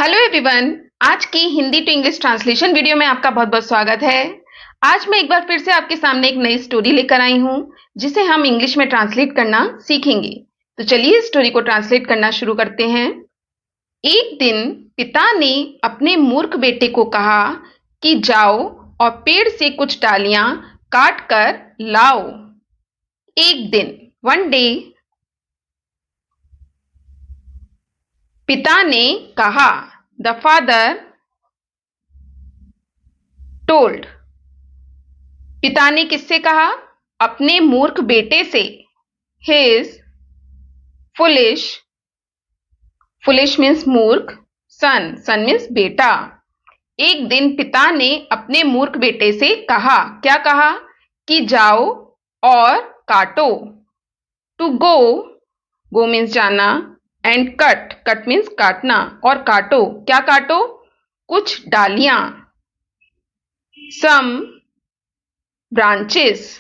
Hello everyone. आज की Hindi to English translation video में आपका बहुत बहुत स्वागत है। आज मैं एक बार फिर से आपके सामने एक नई स्टोरी लेकर आई हूं जिसे हम इंग्लिश में ट्रांसलेट करना सीखेंगे। तो चलिए इस स्टोरी को ट्रांसलेट करना शुरू करते हैं। एक दिन पिता ने अपने मूर्ख बेटे को कहा कि जाओ और पेड़ से कुछ डालियां काट कर लाओ। एक दिन, वन डे, पिता ने कहा, द फादर टोल्ड। पिता ने किससे कहा? अपने मूर्ख बेटे से। हिज फुलिश, फुलिश मीन्स मूर्ख, सन, सन मीन्स बेटा। एक दिन पिता ने अपने मूर्ख बेटे से कहा, क्या कहा? कि जाओ और काटो। टू गो, गो मीन्स जाना, एंड कट, कट मीन्स काटना, और काटो, क्या काटो? कुछ डालियां, सम ब्रांचेस।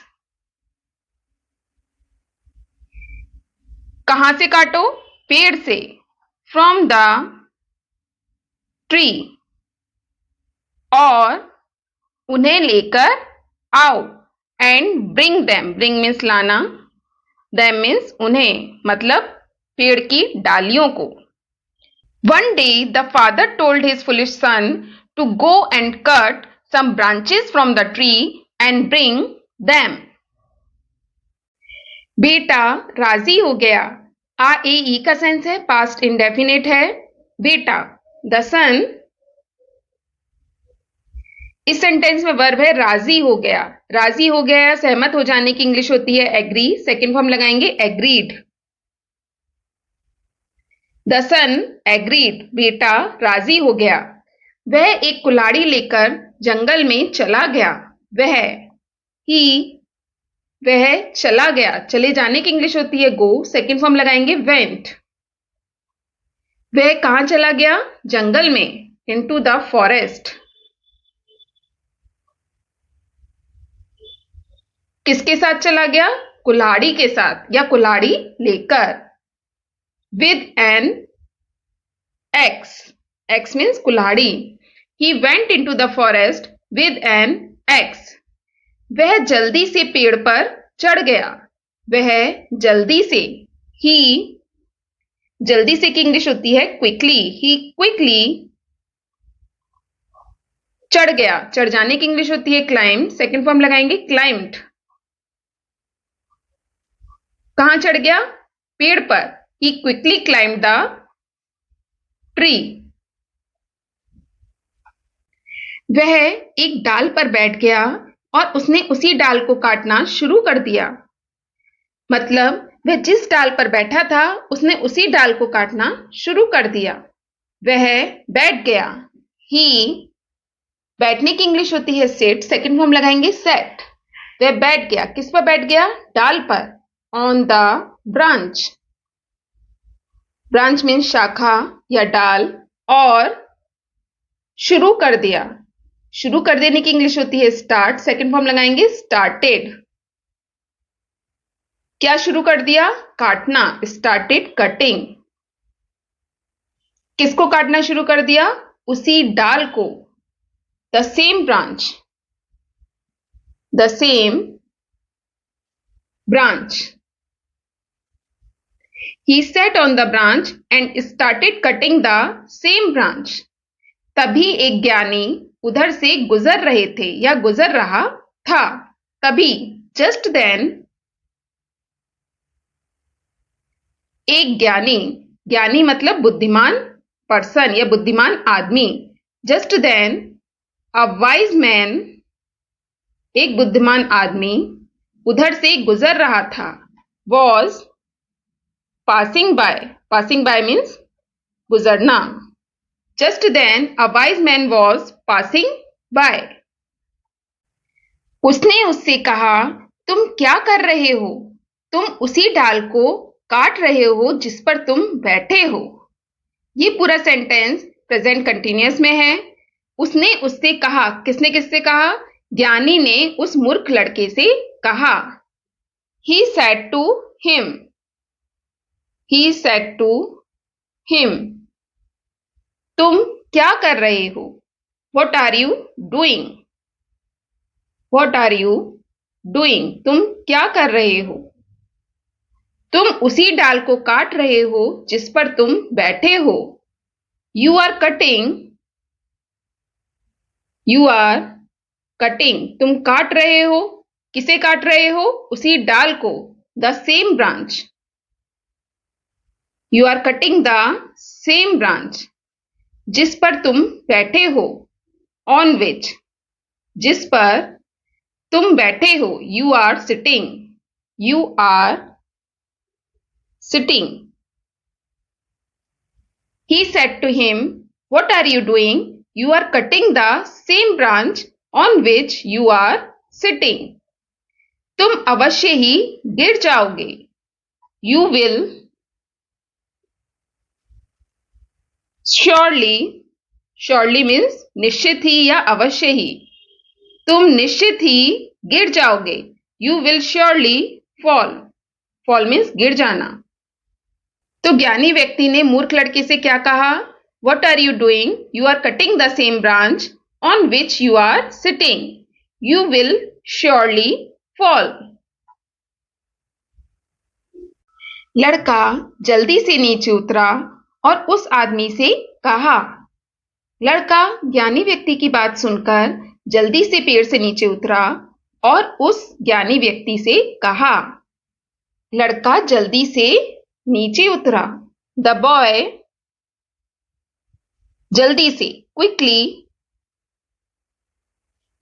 कहां से काटो? पेड़ से। फ्रॉम द ट्री, और उन्हें लेकर आओ। And bring them, bring means लाना, देम मीन्स उन्हें, मतलब पेड़ की डालियों को। One day the father told his foolish son to go and cut some branches from the tree and bring them. बेटा राजी हो गया। आ ए ई का सेंस है, पास्ट इंडेफिनिट है। बेटा, द सन, इस सेंटेंस में वर्ब है राजी हो गया। राजी हो गया, सहमत हो जाने की इंग्लिश होती है एग्री। सेकेंड फॉर्म लगाएंगे एग्रीड। द सन एग्रीड, बेटा राजी हो गया। वह एक कुल्हाड़ी लेकर जंगल में चला गया। वह, ही, वह चला गया, चले जाने की इंग्लिश होती है गो। सेकेंड फॉर्म लगाएंगे वेंट। वह कहां चला गया? जंगल में, इनटू द फॉरेस्ट। किसके साथ चला गया? कुल्हाड़ी के साथ, या कुल्हाड़ी लेकर। With an axe, axe means कुल्हाड़ी। He went into the forest with an axe. वह जल्दी से पेड़ पर चढ़ गया। वह जल्दी से, ही, जल्दी से की इंग्लिश होती है क्विकली। ही क्विकली चढ़ गया, चढ़ जाने की इंग्लिश होती है क्लाइम। सेकेंड फॉर्म लगाएंगे क्लाइम्ड। कहां चढ़ गया? पेड़ पर। ही क्विकली क्लाइम्ड द ट्री। वह एक डाल पर बैठ गया और उसने उसी डाल को काटना शुरू कर दिया। मतलब वह जिस डाल पर बैठा था उसने उसी डाल को काटना शुरू कर दिया। वह बैठ गया। ही, बैठने की इंग्लिश होती है सिट। सेकेंड फॉर्म लगाएंगे सेट। वह बैठ गया, किस पर बैठ गया? डाल पर। On the branch, branch means शाखा या डाल। और शुरू कर दिया, शुरू कर देने की इंग्लिश होती है स्टार्ट। सेकेंड फॉर्म लगाएंगे स्टार्टेड। क्या शुरू कर दिया? काटना, स्टार्टेड कटिंग। किसको काटना शुरू कर दिया? उसी डाल को। The same branch, the same branch. He set on the branch and started cutting the same branch. तभी एक ज्ञानी उधर से गुजर रहे थे या गुजर रहा था। तभी, जस्ट देन, एक ज्ञानी, ज्ञानी मतलब बुद्धिमान पर्सन या बुद्धिमान आदमी। Just then a wise man, एक बुद्धिमान आदमी उधर से गुजर रहा था। Was passing by, passing by means गुजरना। Just then a wise man was passing by. उसने उससे कहा, तुम क्या कर रहे हो? तुम उसी डाल को काट रहे हो जिस पर तुम बैठे हो। ये पूरा सेंटेंस प्रेजेंट कंटिन्यूअस में है। उसने उससे कहा, किसने किससे कहा? ज्ञानी ने उस मूर्ख लड़के से कहा। He said to him, he said to him। तुम क्या कर रहे हो? What are you doing? What are you doing? तुम क्या कर रहे हो? तुम उसी डाल को काट रहे हो जिस पर तुम बैठे हो। You are cutting. You are cutting. तुम काट रहे हो। किसे काट रहे हो? उसी डाल को। The same branch. You are cutting the same branch. जिस पर तुम बैठे हो। On which. जिस पर तुम बैठे हो। You are sitting. You are sitting. He said to him, What are you doing? You are cutting the same branch on which you are sitting. तुम अवश्य ही गिर जाओगे। You will surely. Surely means निश्चित ही या अवश्य ही। तुम निश्चित ही गिर जाओगे। You will surely fall. Fall means गिर जाना। तो ज्ञानी व्यक्ति ने मूर्ख लड़के से क्या कहा? What are you doing? You are cutting the same branch on which you are sitting. You will surely fall. लड़का जल्दी से नीचे उतरा और उस आदमी से कहा। लड़का ज्ञानी व्यक्ति की बात सुनकर जल्दी से पेड़ से नीचे उतरा और उस ज्ञानी व्यक्ति से कहा। लड़का जल्दी से नीचे उतरा। The boy जल्दी से क्विकली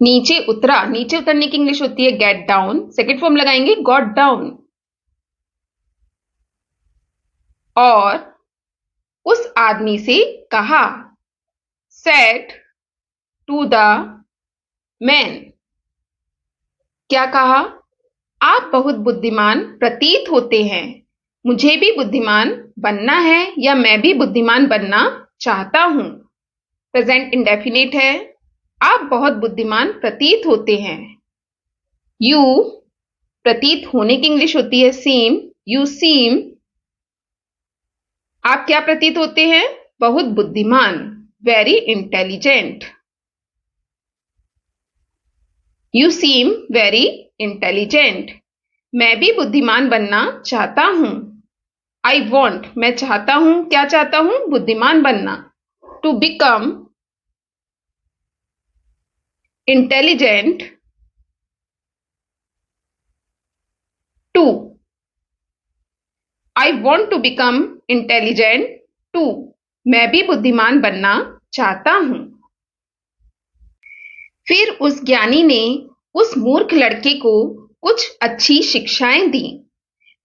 नीचे उतरा। नीचे उतरने की इंग्लिश होती है गेट डाउन। सेकेंड फॉर्म लगाएंगे गॉट डाउन। और उस आदमी से कहा। Said to the man. क्या कहा? आप बहुत बुद्धिमान प्रतीत होते हैं। मुझे भी बुद्धिमान बनना है या मैं भी बुद्धिमान बनना चाहता हूं। प्रेजेंट इंडेफिनिट है। आप बहुत बुद्धिमान प्रतीत होते हैं। यू प्रतीत होने की इंग्लिश होती है सीम। You seem. आप क्या प्रतीत होते हैं? बहुत बुद्धिमान। Very intelligent. You seem very intelligent. मैं भी बुद्धिमान बनना चाहता हूं। आई वॉन्ट मैं चाहता हूं। क्या चाहता हूं? बुद्धिमान बनना। To become intelligent. Too I want to become intelligent too. मैं भी बुद्धिमान बनना चाहता हूं। फिर उस ज्ञानी ने उस मूर्ख लड़के को कुछ अच्छी शिक्षाएं दी।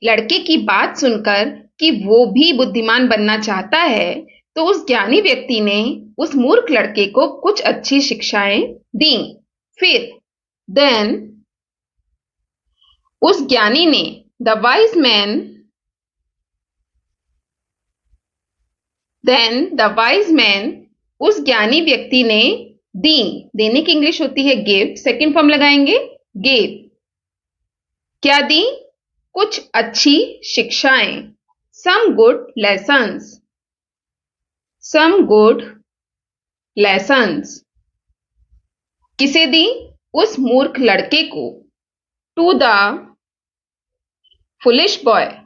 लड़के की बात सुनकर कि वो भी बुद्धिमान बनना चाहता है तो उस ज्ञानी व्यक्ति ने उस मूर्ख लड़के को कुछ अच्छी शिक्षाएं दी। फिर देन उस ज्ञानी ने द वाइज मैन उस ज्ञानी व्यक्ति ने दी। देने की इंग्लिश होती है गिव। सेकेंड फॉर्म लगाएंगे गिव। क्या दी? कुछ अच्छी शिक्षाएं। Some good lessons. Some good lessons. किसे दी? उस मूर्ख लड़के को। To the foolish boy.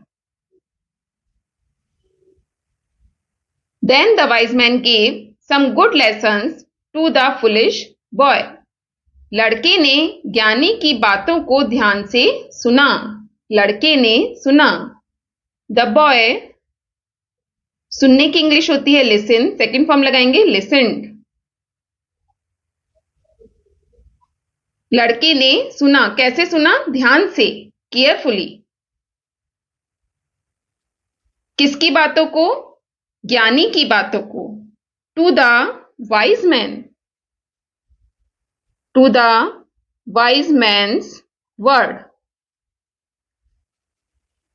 Then the wise man gave some good lessons to the foolish boy. लड़के ने ज्ञानी की बातों को ध्यान से सुना। लड़के ने सुना। The boy सुनने की इंग्लिश होती है listen। सेकेंड फॉर्म लगाएंगे listened। लड़के ने सुना। कैसे सुना? ध्यान से केयरफुली। किसकी बातों को? ज्ञानी की बातों को। To the wise man. To the wise man's word.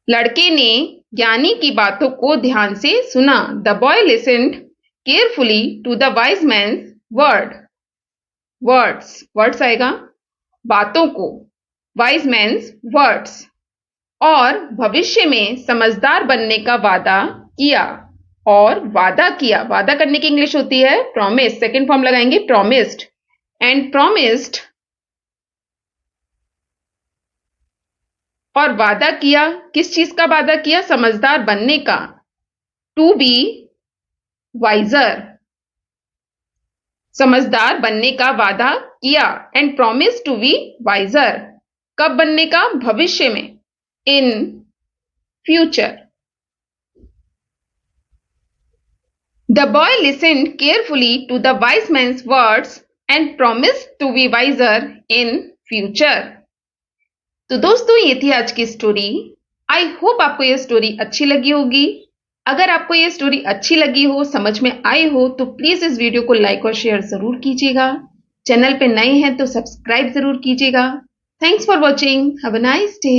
लड़के ने ज्ञानी की बातों को ध्यान से सुना। The boy listened carefully to the wise man's word. Words आएगा बातों को। Wise man's words. और भविष्य में समझदार बनने का वादा किया। और वादा किया, वादा करने की इंग्लिश होती है प्रॉमिस, सेकंड फॉर्म लगाएंगे प्रॉमिस्ड, एंड प्रॉमिस्ड और वादा किया, किस चीज का वादा किया? समझदार बनने का, टू बी वाइजर, समझदार बनने का वादा किया, and promise to be wiser, कब बनने का? भविष्य में, in future. The boy listened carefully to the wise man's words and promised to be wiser in future. तो दोस्तों ये थी आज की स्टोरी। आई होप आपको ये स्टोरी अच्छी लगी होगी। अगर आपको ये स्टोरी अच्छी लगी हो, समझ में आई हो, तो प्लीज इस वीडियो को लाइक और शेयर जरूर कीजिएगा। चैनल पे नए हैं तो सब्सक्राइब जरूर कीजिएगा। Thanks for watching. Have a nice day.